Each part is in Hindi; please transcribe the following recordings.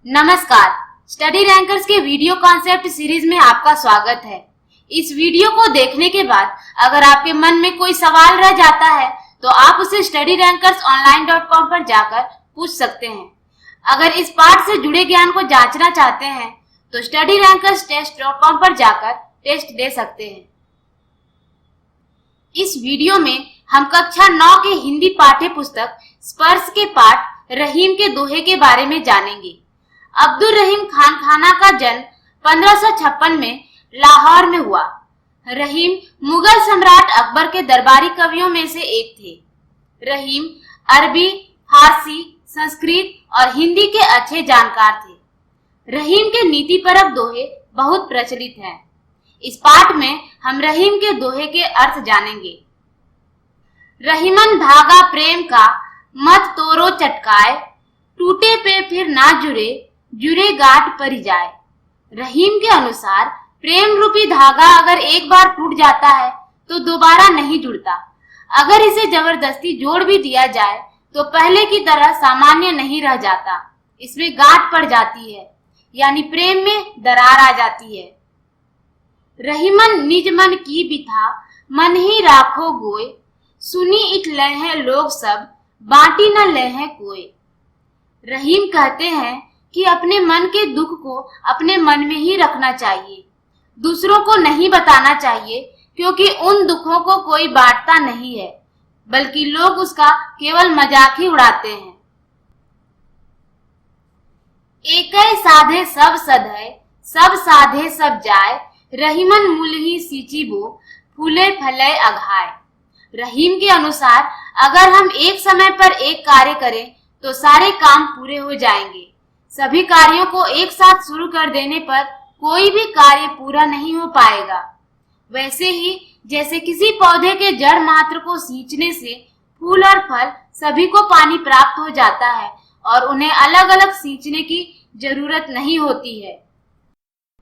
नमस्कार, स्टडी रैंकर्स के वीडियो कॉन्सेप्ट सीरीज में आपका स्वागत है। इस वीडियो को देखने के बाद अगर आपके मन में कोई सवाल रह जाता है तो आप उसे studyrankersonline.com पर जाकर पूछ सकते हैं। अगर इस पाठ से जुड़े ज्ञान को जांचना चाहते हैं तो studyrankerstest.com पर जाकर टेस्ट दे सकते हैं। इस वीडियो में हम कक्षा 9 के हिंदी पाठ्य पुस्तक स्पर्श के पाठ रहीम के दोहे के बारे में जानेंगे। अब्दुल रहीम खान खाना का जन्म 1556 में लाहौर में हुआ। रहीम मुगल सम्राट अकबर के दरबारी कवियों में से एक थे। रहीम अरबी, फारसी, संस्कृत और हिंदी के अच्छे जानकार थे। रहीम के नीतिपरक दोहे बहुत प्रचलित हैं। इस पाठ में हम रहीम के दोहे के अर्थ जानेंगे। रहीमन धागा प्रेम का मत तोड़ो चटकाए, टूटे पे फिर ना जुड़े, जुड़े गांठ पर जाए। रहीम के अनुसार प्रेम रूपी धागा अगर एक बार टूट जाता है तो दोबारा नहीं जुड़ता। अगर इसे जबरदस्ती जोड़ भी दिया जाए तो पहले की तरह सामान्य नहीं रह जाता, इसमें गांठ पड़ जाती है, यानी प्रेम में दरार आ जाती है। रहीमन निज मन की बिथा, मन ही राखो गोय, सुनी इट लहे लोग सब, बांटी न लहे कोई। रहीम कहते हैं कि अपने मन के दुख को अपने मन में ही रखना चाहिए, दूसरों को नहीं बताना चाहिए, क्योंकि उन दुखों को कोई बांटता नहीं है, बल्कि लोग उसका केवल मजाक ही उड़ाते हैं। एकै साधे सब सधै, सब साधे सब जाय, रहीमन मूल ही सींची बो, फूले फले अघाय। रहीम के अनुसार अगर हम एक समय पर एक कार्य करें तो सारे काम पूरे हो जाएंगे। सभी कार्यों को एक साथ शुरू कर देने पर कोई भी कार्य पूरा नहीं हो पाएगा। वैसे ही जैसे किसी पौधे के जड़ मात्र को सींचने से फूल और फल सभी को पानी प्राप्त हो जाता है और उन्हें अलग अलग सींचने की जरूरत नहीं होती है।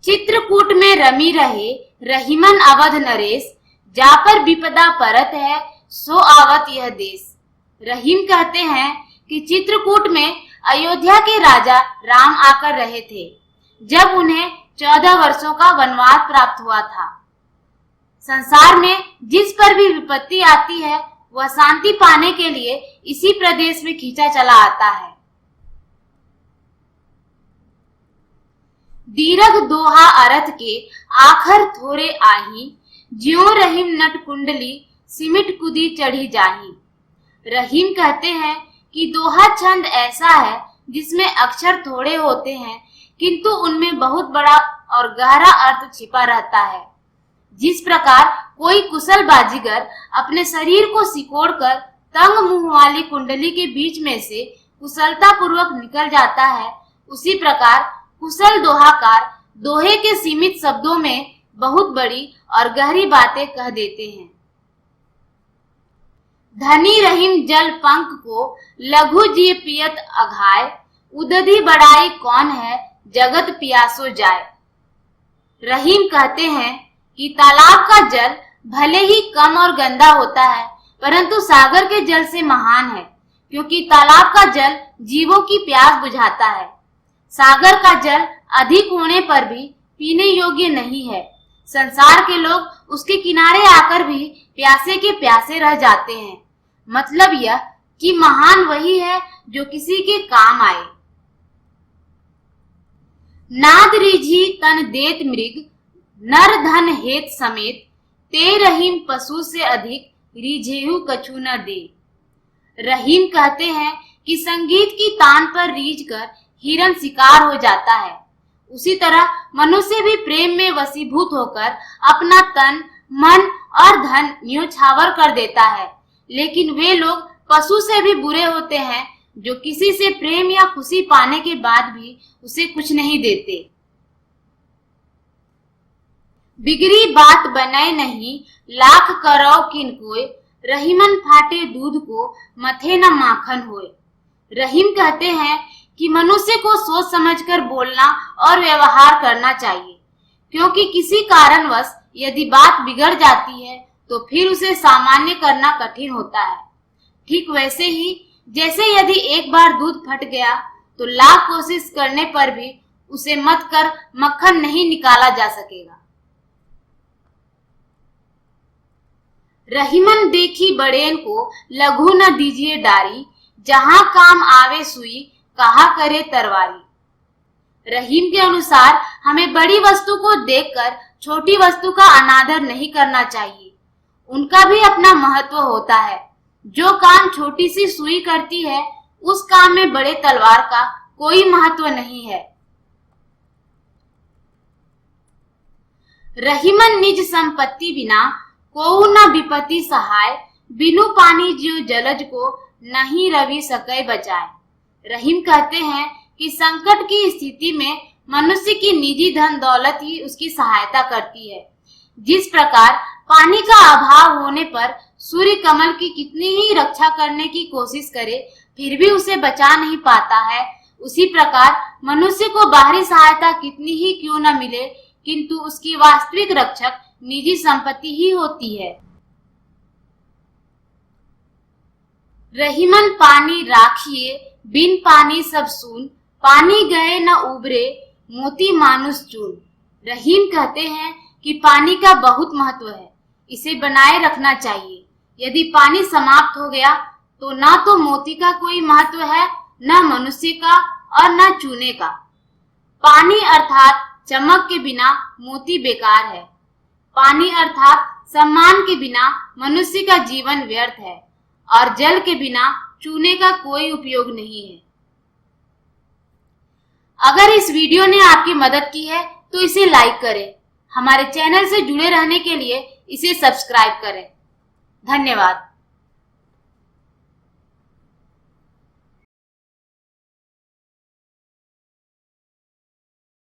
चित्रकूट में रमी रहे, रहीमन अवध नरेश, जा पर विपदा परत है, सो आवत यह देश। रहीम कहते हैं कि चित्रकूट में अयोध्या के राजा राम आकर रहे थे जब उन्हें 14 वर्षों का वनवास प्राप्त हुआ था। संसार में जिस पर भी विपत्ति आती है वह शांति पाने के लिए इसी प्रदेश में खींचा चला आता है। दीर्घ दोहा अर्थ के आखर थोरे आही, ज्यों रहीम नट कुंडली, सिमिट कुदी चढ़ी जाही। रहीम कहते हैं कि दोहा छंद ऐसा है जिसमें अक्षर थोड़े होते हैं किंतु उनमें बहुत बड़ा और गहरा अर्थ छिपा रहता है। जिस प्रकार कोई कुशल बाजीगर अपने शरीर को सिकोड़कर तंग मुंह वाली कुंडली के बीच में से कुशलता पूर्वक निकल जाता है, उसी प्रकार कुशल दोहाकार दोहे के सीमित शब्दों में बहुत बड़ी और गहरी बातें कह देते हैं। धनी रहीम जल पंख को, लघु जी पियत अघाय, उदधि बढ़ाई कौन है, जगत पियासो जाए। रहीम कहते हैं कि तालाब का जल भले ही कम और गंदा होता है परंतु सागर के जल से महान है, क्योंकि तालाब का जल जीवों की प्यास बुझाता है। सागर का जल अधिक होने पर भी पीने योग्य नहीं है। संसार के लोग उसके किनारे आकर भी प्यासे के प्यासे रह जाते हैं। मतलब यह कि महान वही है जो किसी के काम आए। नाद रिझी तन देत मृग, नर धन हेत समेत, ते रहीम पशु से अधिक, रिझेहु कछु न दे। रहीम कहते हैं कि संगीत की तान पर रीझ कर हिरन शिकार हो जाता है, उसी तरह मनुष्य भी प्रेम में वशीभूत होकर अपना तन, मन और धन न्योछावर कर देता है। लेकिन वे लोग पशु से भी बुरे होते हैं जो किसी से प्रेम या खुशी पाने के बाद भी उसे कुछ नहीं देते। बिगड़ी बात बने नहीं, लाख करो किन कोय, रहीमन फाटे दूध को, मथे न माखन होए। रहीम कहते हैं कि मनुष्य को सोच समझकर बोलना और व्यवहार करना चाहिए, क्योंकि किसी कारणवश यदि बात बिगड़ जाती है तो फिर उसे सामान्य करना कठिन होता है। ठीक वैसे ही जैसे यदि एक बार दूध फट गया तो लाख कोशिश करने पर भी उसे मत कर मक्खन नहीं निकाला जा सकेगा। रहीमन देखी बड़ेन को लघु न दीजिए डारी, जहां काम आवे सुई कहा करे तरवारी। रहीम के अनुसार हमें बड़ी वस्तु को देखकर छोटी वस्तु का अनादर नहीं करना चाहिए। उनका भी अपना महत्व होता है। जो काम छोटी सी सुई करती है उस काम में बड़े तलवार का कोई महत्व नहीं है। रहीमन निज संपत्ति बिना कोउ न विपत्ति सहाय, बिनु पानी जीव जलज को नहीं रवि सकै बचाए। रहीम कहते हैं कि संकट की स्थिति में मनुष्य की निजी धन दौलत ही उसकी सहायता करती है। जिस प्रकार पानी का अभाव होने पर सूर्य कमल की कितनी ही रक्षा करने की कोशिश करे फिर भी उसे बचा नहीं पाता है, उसी प्रकार मनुष्य को बाहरी सहायता कितनी ही क्यों न मिले किंतु उसकी वास्तविक रक्षक निजी संपत्ति ही होती है। रहीमन पानी राखिए बिन पानी सब सून, पानी गए न उबरे मोती मानुष चून। रहीम कहते हैं कि पानी का बहुत महत्व है, इसे बनाए रखना चाहिए। यदि पानी समाप्त हो गया तो ना तो मोती का कोई महत्व है, न मनुष्य का और न चूने का। पानी अर्थात चमक के बिना मोती बेकार है। पानी अर्थात सम्मान के बिना मनुष्य का जीवन व्यर्थ है और जल के बिना चूने का कोई उपयोग नहीं है। अगर इस वीडियो ने आपकी मदद की है तो इसे लाइक करें। हमारे चैनल से जुड़े रहने के लिए इसे सब्सक्राइब करें। धन्यवाद।